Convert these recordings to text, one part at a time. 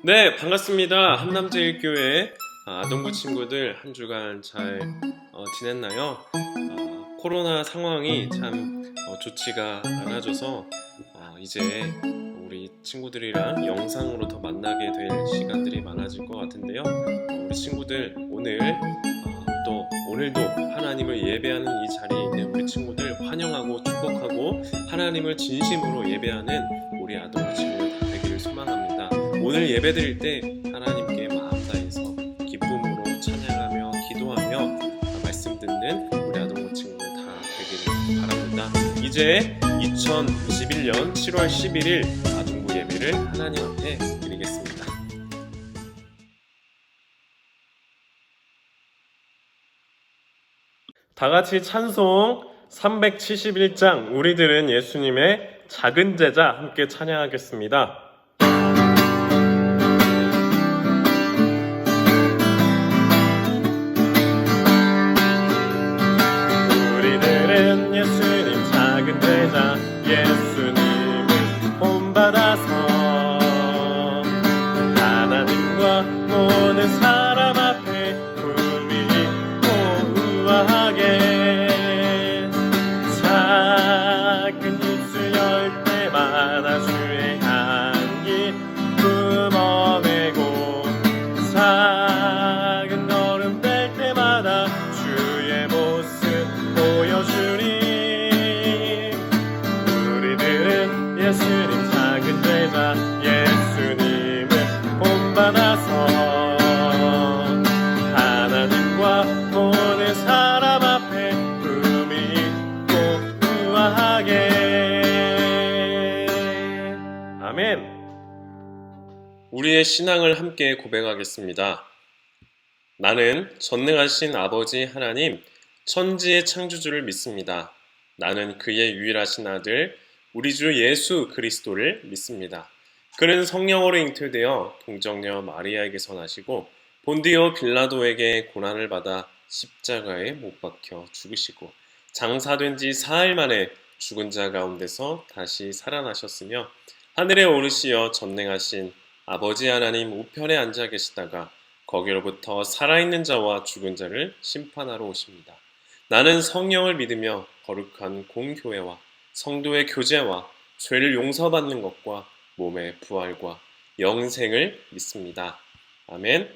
네, 반갑습니다. 한남제일교회 아동부 친구들 한 주간 잘 지냈나요? 코로나 상황이 참 좋지가 않아져서 이제 우리 친구들이랑 영상으로 더 만나게 될 시간들이 많아질 것 같은데요. 우리 친구들 또 오늘도 하나님을 예배하는 이 자리에 있는 우리 친구들 환영하고 축복하고 하나님을 진심으로 예배하는 우리 아동부 친구들 다 되기를 소망합니다. 오늘 예배드릴 때 하나님께 마음 다해서 기쁨으로 찬양하며 기도하며 말씀 듣는 우리 아동부 친구들 다 되기를 바랍니다. 이제 2021년 7월 11일 아동부 예배를 하나님 앞에 드리겠습니다. 다 같이 찬송 371장 우리들은 예수님의 작은 제자 함께 찬양하겠습니다. 우리들은 예수님 작은 제자 예수님을 본받아서 하나님과 모든 사람 앞에 품위 있고 우아하게 작은 입술 열 때마다 주의 향기 뿜어내고 작은 걸음 뗄 때마다 주의 모습 보여주니 우리들은 예수님 작은 제자 예수님을 본받아서 하나님과 모든 사람 앞에 품위 있고 우아하게 아멘. 우리의 신앙을 함께 고백하겠습니다. 나는 전능하신 아버지 하나님 천지의 창조주를 믿습니다. 나는 그의 유일하신 아들 우리 주 예수 그리스도를 믿습니다. 그는 성령으로 잉태되어 동정녀 마리아에게서 나시고 본디오 빌라도에게 고난을 받아 십자가에 못 박혀 죽으시고 장사된 지 4일 만에 죽은 자 가운데서 다시 살아나셨으며 하늘에 오르시어 전능하신 아버지 하나님 우편에 앉아 계시다가 거기로부터 살아있는 자와 죽은 자를 심판하러 오십니다. 나는 성령을 믿으며 거룩한 공교회와 성도의 교제와 죄를 용서받는 것과 몸의 부활과 영생을 믿습니다. 아멘.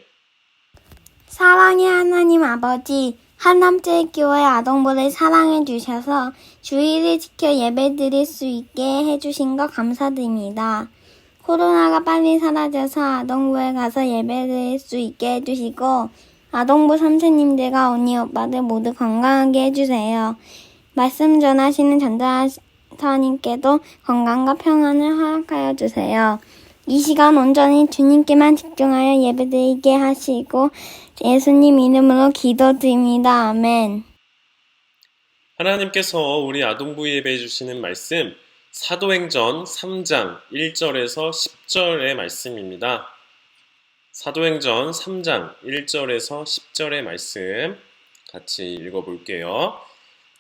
사랑의 하나님 아버지, 한남제일교회 아동부를 사랑해 주셔서 주일을 지켜 예배드릴 수 있게 해주신 것 감사드립니다. 코로나가 빨리 사라져서 아동부에 가서 예배드릴 수 있게 해주시고 아동부 선생님들과 언니 오빠들 모두 건강하게 해주세요. 말씀 전하시는 전도사님께도 건강과 평안을 허락하여 주세요. 이 시간 온전히 주님께만 집중하여 예배드리게 하시고 예수님 이름으로 기도드립니다. 아멘. 하나님께서 우리 아동부 예배해 주시는 말씀 사도행전 3장 1절에서 10절의 말씀입니다. 사도행전 3장 1절에서 10절의 말씀 같이 읽어볼게요.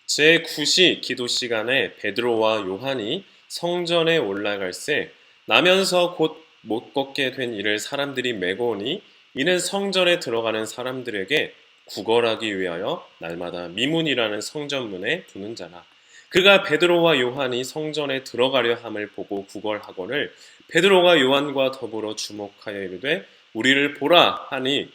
제9시 기도 시간에 베드로와 요한이 성전에 올라갈새 나면서 곧 못 걷게 된 이를 사람들이 메고 오니 이는 성전에 들어가는 사람들에게 구걸하기 위하여 날마다 미문이라는 성전문에 두는 자라. 그가 베드로와 요한이 성전에 들어가려 함을 보고 구걸하거늘 베드로가 요한과 더불어 주목하여 이르되 우리를 보라 하니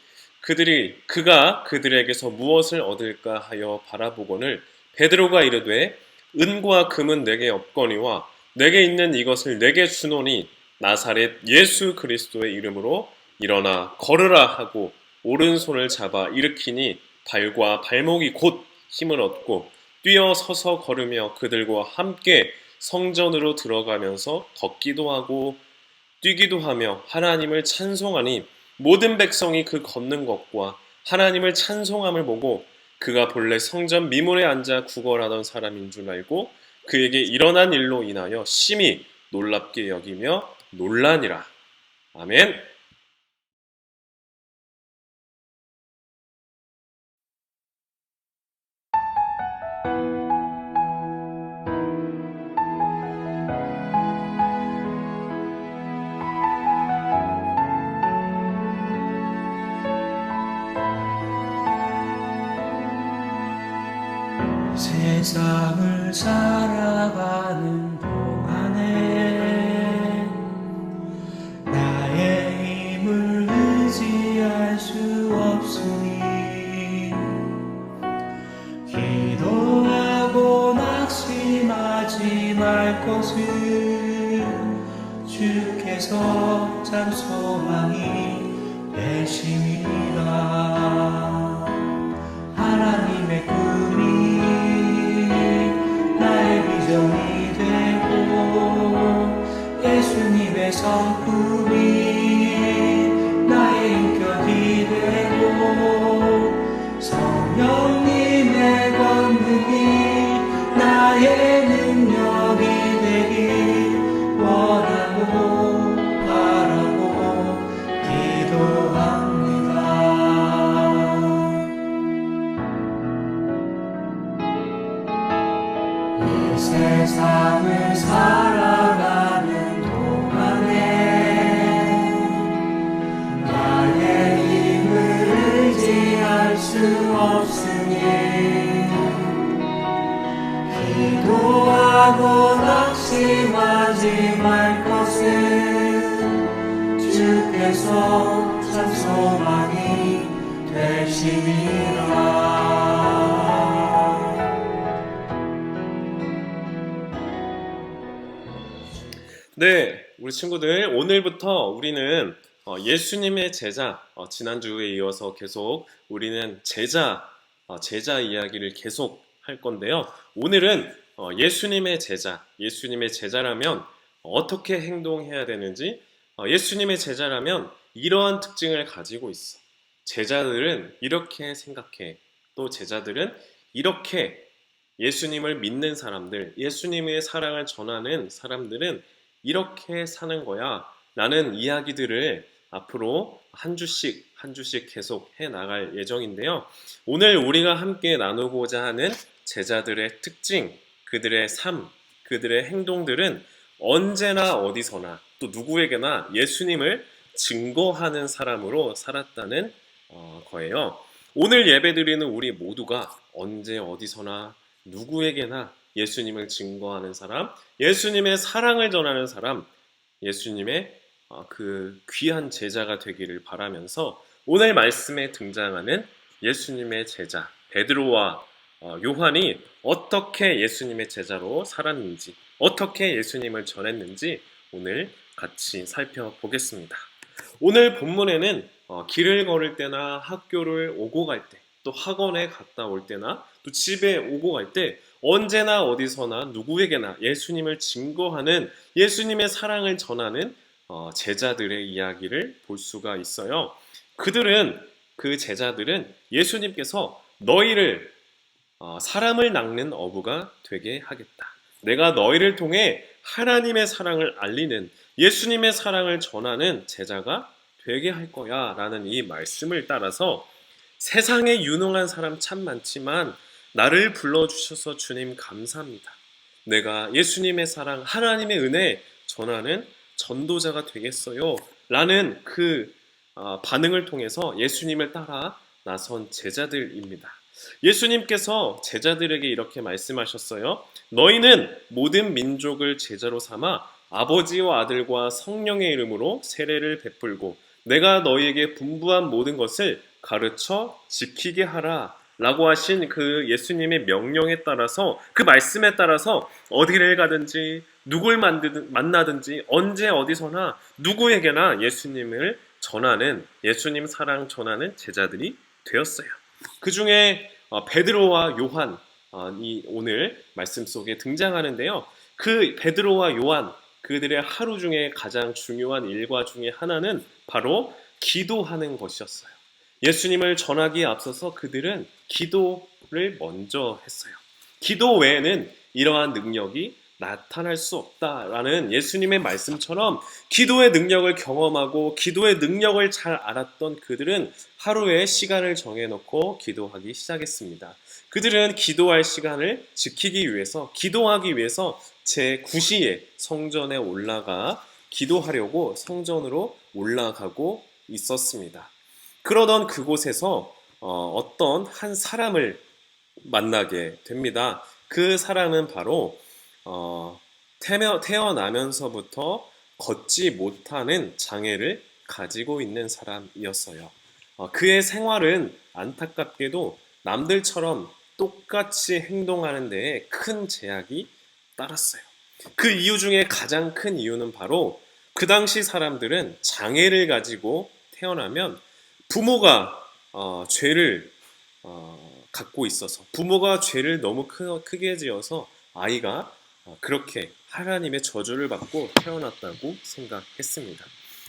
그가 그들에게서 무엇을 얻을까 하여 바라보거늘 베드로가 이르되 은과 금은 내게 없거니와 내게 있는 이것을 내게 주노니 나사렛 예수 그리스도의 이름으로 일어나 걸으라 하고 오른손을 잡아 일으키니 발과 발목이 곧 힘을 얻고 뛰어 서서 걸으며 그들과 함께 성전으로 들어가면서 걷기도 하고 뛰기도 하며 하나님을 찬송하니 모든 백성이 그 걷는 것과 하나님을 찬송함을 보고 그가 본래 성전 미문에 앉아 구걸하던 사람인 줄 알고 그에게 일어난 일로 인하여 심히 놀랍게 여기며 놀라니라. 아멘. 세상을 살아가는 동안에 나의 힘을 의지할 수 없으니 기도하고 낙심하지 말 것을 주께서 참 소망이 되심이라. 하나님의 꿈이 나의 비전이 되고 예수님의 성품이 나의 인격이 되고 성령님의 권능이 나의 능력이 되길 원하고 바라고 기도합니다. 이 세상을 살아가는 동안에 나의 힘을 의지할 수 없으니 기도하고 낙심하지 말 것을 주께서 참 소망이 되심이라. 네, 우리 친구들, 오늘부터 우리는 예수님의 제자, 지난주에 이어서 계속 우리는 제자 이야기를 계속 할 건데요. 오늘은 예수님의 제자라면 어떻게 행동해야 되는지, 예수님의 제자라면 이러한 특징을 가지고 있어. 제자들은 이렇게 생각해. 또 제자들은 이렇게 예수님을 믿는 사람들, 예수님의 사랑을 전하는 사람들은 이렇게 사는 거야 라는 이야기들을 앞으로 한 주씩 계속 해 나갈 예정인데요. 오늘 우리가 함께 나누고자 하는 제자들의 특징, 그들의 삶, 그들의 행동들은 언제나 어디서나 또 누구에게나 예수님을 증거하는 사람으로 살았다는 거예요. 오늘 예배드리는 우리 모두가 언제 어디서나 누구에게나 예수님을 증거하는 사람, 예수님의 사랑을 전하는 사람, 예수님의 그 귀한 제자가 되기를 바라면서 오늘 말씀에 등장하는 예수님의 제자 베드로와 요한이 어떻게 예수님의 제자로 살았는지, 어떻게 예수님을 전했는지 오늘 같이 살펴보겠습니다. 오늘 본문에는 길을 걸을 때나 학교를 오고 갈 때, 또 학원에 갔다 올 때나 또 집에 오고 갈 때 언제나 어디서나 누구에게나 예수님을 증거하는, 예수님의 사랑을 전하는 제자들의 이야기를 볼 수가 있어요. 그 제자들은 예수님께서 너희를 사람을 낚는 어부가 되게 하겠다. 내가 너희를 통해 하나님의 사랑을 알리는, 예수님의 사랑을 전하는 제자가 되게 할 거야 라는 이 말씀을 따라서 세상에 유능한 사람 참 많지만 나를 불러주셔서 주님 감사합니다. 내가 예수님의 사랑, 하나님의 은혜 전하는 전도자가 되겠어요 라는 그 반응을 통해서 예수님을 따라 나선 제자들입니다. 예수님께서 제자들에게 이렇게 말씀하셨어요. 너희는 모든 민족을 제자로 삼아 아버지와 아들과 성령의 이름으로 세례를 베풀고 내가 너희에게 분부한 모든 것을 가르쳐 지키게 하라 라고 하신 그 예수님의 명령에 따라서, 그 말씀에 따라서 어디를 가든지 누굴 만나든지 언제 어디서나 누구에게나 예수님을 전하는, 예수님 사랑 전하는 제자들이 되었어요. 그 중에 베드로와 요한이 오늘 말씀 속에 등장하는데요. 그 베드로와 요한, 그들의 하루 중에 가장 중요한 일과 중에 하나는 바로 기도하는 것이었어요. 예수님을 전하기에 앞서서 그들은 기도를 먼저 했어요. 기도 외에는 이러한 능력이 나타날 수 없다라는 예수님의 말씀처럼 기도의 능력을 경험하고 기도의 능력을 잘 알았던 그들은 하루에 시간을 정해놓고 기도하기 시작했습니다. 그들은 기도할 시간을 지키기 위해서, 기도하기 위해서 제9시에 성전에 올라가 기도하려고 성전으로 올라가고 있었습니다. 그러던 그곳에서 어떤 한 사람을 만나게 됩니다. 그 사람은 바로 태어나면서부터 걷지 못하는 장애를 가지고 있는 사람이었어요. 그의 생활은 안타깝게도 남들처럼 똑같이 행동하는 데에 큰 제약이 따랐어요. 그 이유 중에 가장 큰 이유는 바로 그 당시 사람들은 장애를 가지고 태어나면 부모가 죄를 갖고 있어서, 부모가 죄를 너무 크게 지어서 아이가 그렇게 하나님의 저주를 받고 태어났다고 생각했습니다.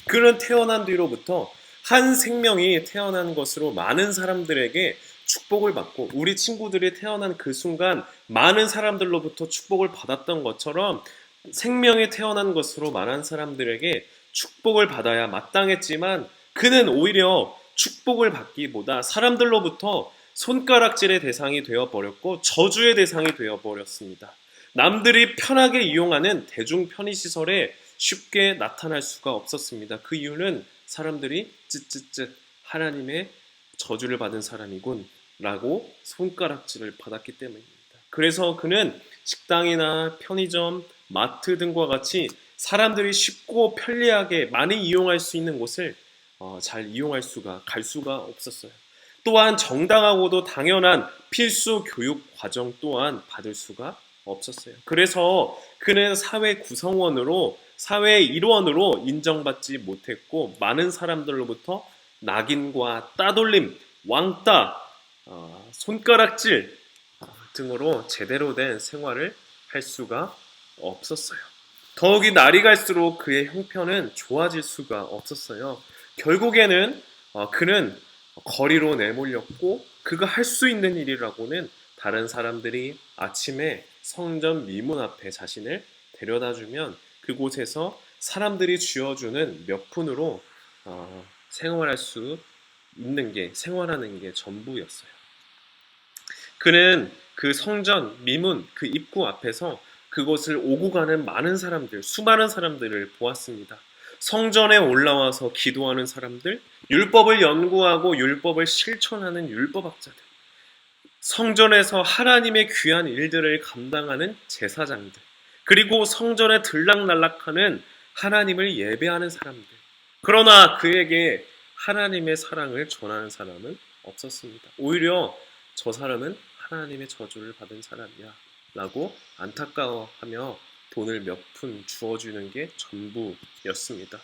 그는 태어난 뒤로부터 한 생명이 태어난 것으로 많은 사람들에게 축복을 받고, 우리 친구들이 태어난 그 순간 많은 사람들로부터 축복을 받았던 것처럼 생명이 태어난 것으로 많은 사람들에게 축복을 받아야 마땅했지만, 그는 오히려 축복을 받기보다 사람들로부터 손가락질의 대상이 되어버렸고 저주의 대상이 되어버렸습니다. 남들이 편하게 이용하는 대중 편의시설에 쉽게 나타날 수가 없었습니다. 그 이유는 사람들이 쯧쯧쯧 하나님의 저주를 받은 사람이군 라고 손가락질을 받았기 때문입니다. 그래서 그는 식당이나 편의점, 마트 등과 같이 사람들이 쉽고 편리하게 많이 이용할 수 있는 곳을 잘 갈 수가 없었어요. 또한 정당하고도 당연한 필수 교육 과정 또한 받을 수가 없었어요. 그래서 그는 사회 구성원으로, 사회의 일원으로 인정받지 못했고, 많은 사람들로부터 낙인과 따돌림, 왕따, 손가락질 등으로 제대로 된 생활을 할 수가 없었어요. 더욱이 날이 갈수록 그의 형편은 좋아질 수가 없었어요. 결국에는 그는 거리로 내몰렸고, 그가 할 수 있는 일이라고는 다른 사람들이 아침에 성전 미문 앞에 자신을 데려다주면 그곳에서 사람들이 쥐어주는 몇 푼으로 생활하는 게 전부였어요. 그는 그 성전 미문 그 입구 앞에서 그곳을 오고 가는 수많은 사람들을 보았습니다. 성전에 올라와서 기도하는 사람들, 율법을 연구하고 율법을 실천하는 율법학자들, 성전에서 하나님의 귀한 일들을 감당하는 제사장들, 그리고 성전에 들락날락하는 하나님을 예배하는 사람들. 그러나 그에게 하나님의 사랑을 전하는 사람은 없었습니다. 오히려 저 사람은 하나님의 저주를 받은 사람이야 라고 안타까워하며 돈을 몇 푼 주어주는 게 전부였습니다.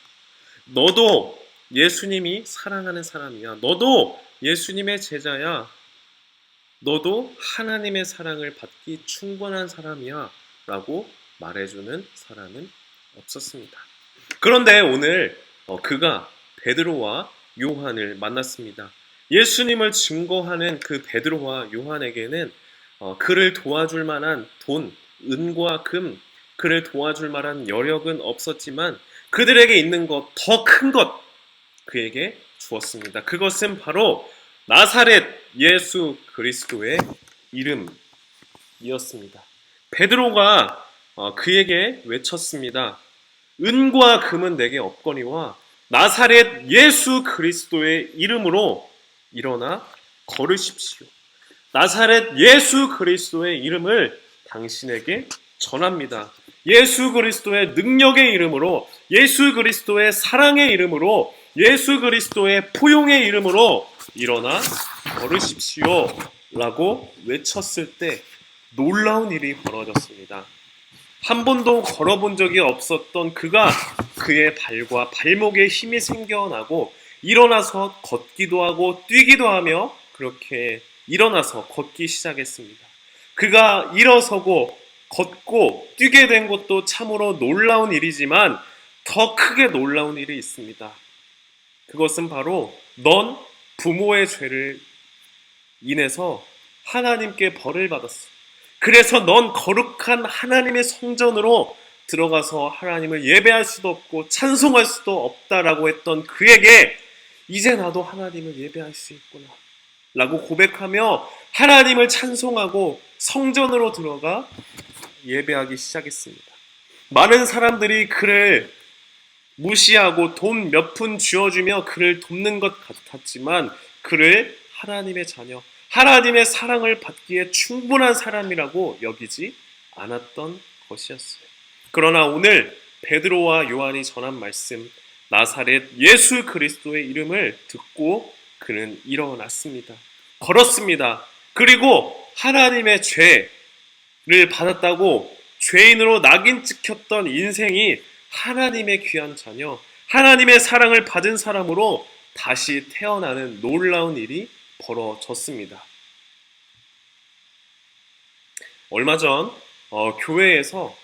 너도 예수님이 사랑하는 사람이야. 너도 예수님의 제자야. 너도 하나님의 사랑을 받기 충분한 사람이야 라고 말해주는 사람은 없었습니다. 그런데 오늘 그가 베드로와 요한을 만났습니다. 예수님을 증거하는 그 베드로와 요한에게는 그를 도와줄 만한 돈, 은과 금, 그를 도와줄 만한 여력은 없었지만 그들에게 있는 것, 더 큰 것 그에게 주었습니다. 그것은 바로 나사렛 예수 그리스도의 이름이었습니다. 베드로가 그에게 외쳤습니다. 은과 금은 내게 없거니와 나사렛 예수 그리스도의 이름으로 일어나 걸으십시오. 나사렛 예수 그리스도의 이름을 당신에게 전합니다. 예수 그리스도의 능력의 이름으로, 예수 그리스도의 사랑의 이름으로, 예수 그리스도의 포용의 이름으로 일어나 걸으십시오 라고 외쳤을 때 놀라운 일이 벌어졌습니다. 한 번도 걸어본 적이 없었던 그가 그의 발과 발목에 힘이 생겨나고 일어나서 걷기도 하고 뛰기도 하며 그렇게 일어나서 걷기 시작했습니다. 그가 일어서고 걷고 뛰게 된 것도 참으로 놀라운 일이지만 더 크게 놀라운 일이 있습니다. 그것은 바로 넌 부모의 죄를 인해서 하나님께 벌을 받았어. 그래서 넌 거룩한 하나님의 성전으로 들어가서 하나님을 예배할 수도 없고 찬송할 수도 없다라고 했던 그에게 이제 나도 하나님을 예배할 수 있구나 라고 고백하며 하나님을 찬송하고 성전으로 들어가 예배하기 시작했습니다. 많은 사람들이 그를 무시하고 돈 몇 푼 쥐어주며 그를 돕는 것 같았지만 그를 하나님의 자녀, 하나님의 사랑을 받기에 충분한 사람이라고 여기지 않았던 것이었어요. 그러나 오늘 베드로와 요한이 전한 말씀, 나사렛 예수 그리스도의 이름을 듣고 그는 일어났습니다. 걸었습니다. 그리고 하나님의 죄를 받았다고 죄인으로 낙인 찍혔던 인생이 하나님의 귀한 자녀, 하나님의 사랑을 받은 사람으로 다시 태어나는 놀라운 일이 벌어졌습니다. 얼마 전 교회에서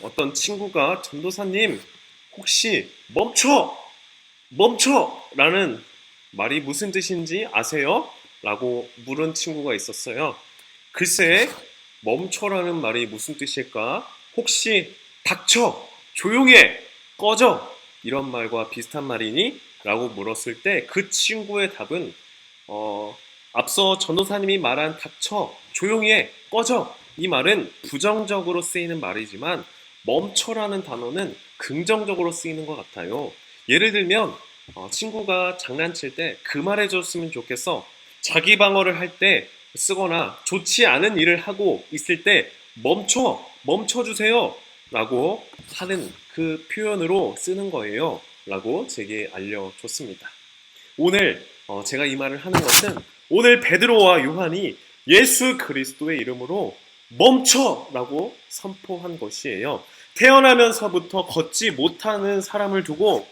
어떤 친구가 전도사님 혹시 멈춰 라는 말이 무슨 뜻인지 아세요? 라고 물은 친구가 있었어요. 글쎄 멈춰라는 말이 무슨 뜻일까? 혹시 닥쳐, 조용해, 꺼져 이런 말과 비슷한 말이니? 라고 물었을 때 그 친구의 답은 앞서 전도사님이 말한 닥쳐, 조용히 해, 꺼져 이 말은 부정적으로 쓰이는 말이지만 멈춰라는 단어는 긍정적으로 쓰이는 것 같아요. 예를 들면 친구가 장난칠 때 그 말해줬으면 좋겠어. 자기 방어를 할 때 쓰거나 좋지 않은 일을 하고 있을 때 멈춰주세요 라고 하는 그 표현으로 쓰는 거예요 라고 제게 알려줬습니다. 오늘 제가 이 말을 하는 것은 오늘 베드로와 요한이 예수 그리스도의 이름으로 멈춰라고 선포한 것이에요. 태어나면서부터 걷지 못하는 사람을 두고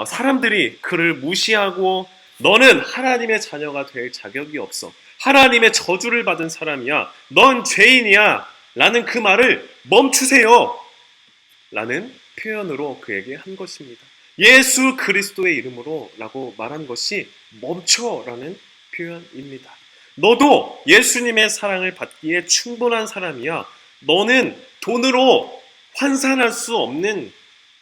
사람들이 그를 무시하고 너는 하나님의 자녀가 될 자격이 없어. 하나님의 저주를 받은 사람이야. 넌 죄인이야. 라는 그 말을 멈추세요. 라는 표현으로 그에게 한 것입니다. 예수 그리스도의 이름으로 라고 말한 것이 멈춰라는 표현입니다. 너도 예수님의 사랑을 받기에 충분한 사람이야. 너는 돈으로 환산할 수 없는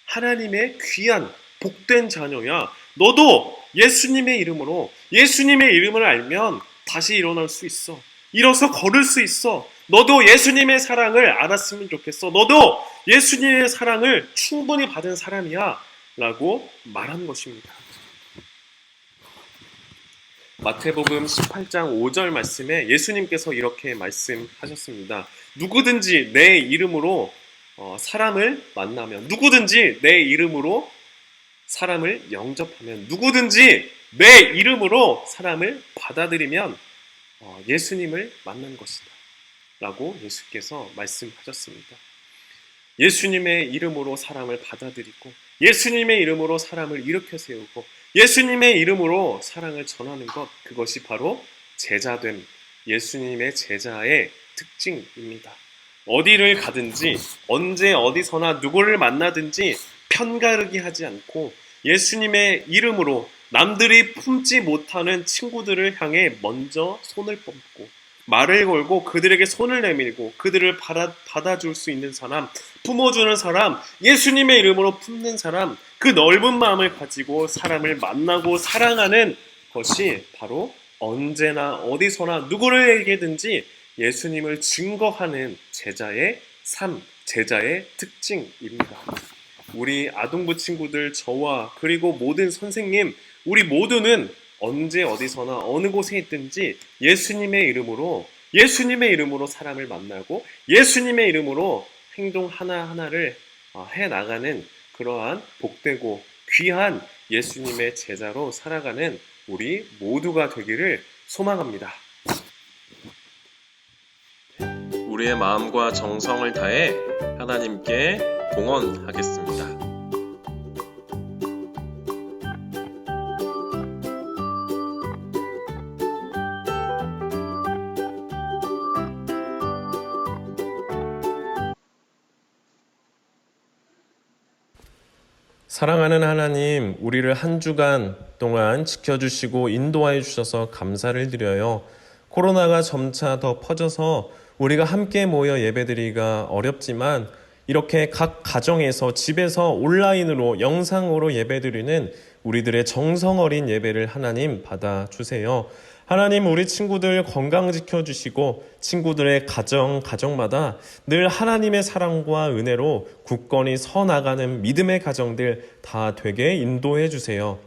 하나님의 귀한 복된 자녀야. 너도 예수님의 이름을 알면 다시 일어날 수 있어. 일어서 걸을 수 있어. 너도 예수님의 사랑을 알았으면 좋겠어. 너도 예수님의 사랑을 충분히 받은 사람이야. 라고 말한 것입니다. 마태복음 18장 5절 말씀에 예수님께서 이렇게 말씀하셨습니다. 누구든지 내 이름으로 사람을 만나면, 누구든지 내 이름으로 사람을 영접하면, 누구든지 내 이름으로 사람을 받아들이면 예수님을 만난 것이다 라고 예수께서 말씀하셨습니다. 예수님의 이름으로 사람을 받아들이고 예수님의 이름으로 사람을 일으켜 세우고 예수님의 이름으로 사랑을 전하는 것, 그것이 바로 제자됨, 예수님의 제자의 특징입니다. 어디를 가든지 언제 어디서나 누구를 만나든지 편가르기 하지 않고 예수님의 이름으로 남들이 품지 못하는 친구들을 향해 먼저 손을 뻗고 말을 걸고 그들에게 손을 내밀고 그들을 받아줄 수 있는 사람, 품어주는 사람, 예수님의 이름으로 품는 사람, 그 넓은 마음을 가지고 사람을 만나고 사랑하는 것이 바로 언제나 어디서나 누구에게든지 예수님을 증거하는 제자의 삶, 제자의 특징입니다. 우리 아동부 친구들, 저와 그리고 모든 선생님, 우리 모두는 언제 어디서나 어느 곳에 있든지 예수님의 이름으로 사람을 만나고 예수님의 이름으로 행동 하나하나를 해나가는 그러한 복되고 귀한 예수님의 제자로 살아가는 우리 모두가 되기를 소망합니다. 우리의 마음과 정성을 다해 하나님께 봉헌하겠습니다. 사랑하는 하나님, 우리를 한 주간 동안 지켜주시고 인도하여 주셔서 감사를 드려요. 코로나가 점차 더 퍼져서 우리가 함께 모여 예배드리기가 어렵지만 이렇게 각 가정에서 집에서 온라인으로 영상으로 예배드리는 우리들의 정성 어린 예배를 하나님 받아주세요. 하나님, 우리 친구들 건강 지켜주시고 친구들의 가정마다 늘 하나님의 사랑과 은혜로 굳건히 서 나가는 믿음의 가정들 다 되게 인도해 주세요.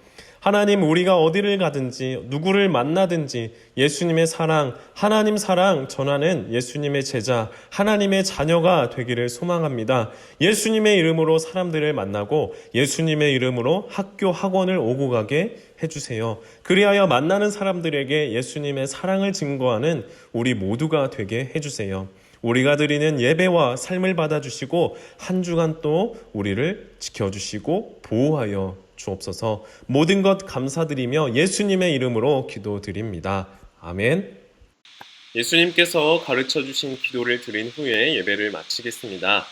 하나님, 우리가 어디를 가든지 누구를 만나든지 예수님의 사랑, 하나님 사랑 전하는 예수님의 제자, 하나님의 자녀가 되기를 소망합니다. 예수님의 이름으로 사람들을 만나고 예수님의 이름으로 학교, 학원을 오고 가게 해주세요. 그리하여 만나는 사람들에게 예수님의 사랑을 증거하는 우리 모두가 되게 해주세요. 우리가 드리는 예배와 삶을 받아주시고 한 주간 또 우리를 지켜주시고 보호하여 주옵소서. 모든 것 감사드리며 예수님의 이름으로 기도드립니다. 아멘. 예수님께서 가르쳐 주신 기도를 드린 후에 예배를 마치겠습니다.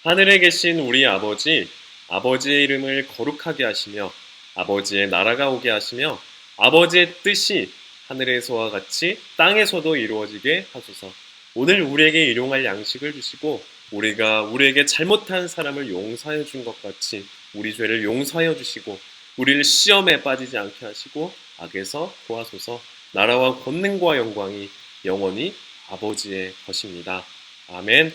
하늘에 계신 우리 아버지, 아버지의 이름을 거룩하게 하시며 아버지의 나라가 오게 하시며 아버지의 뜻이 하늘에서와 같이 땅에서도 이루어지게 하소서. 오늘 우리에게 일용할 양식을 주시고 우리가 우리에게 잘못한 사람을 용서해 준 것 같이 우리 죄를 용서하여 주시고 우리를 시험에 빠지지 않게 하시고 악에서 구하소서. 나라와 권능과 영광이 영원히 아버지의 것입니다. 아멘.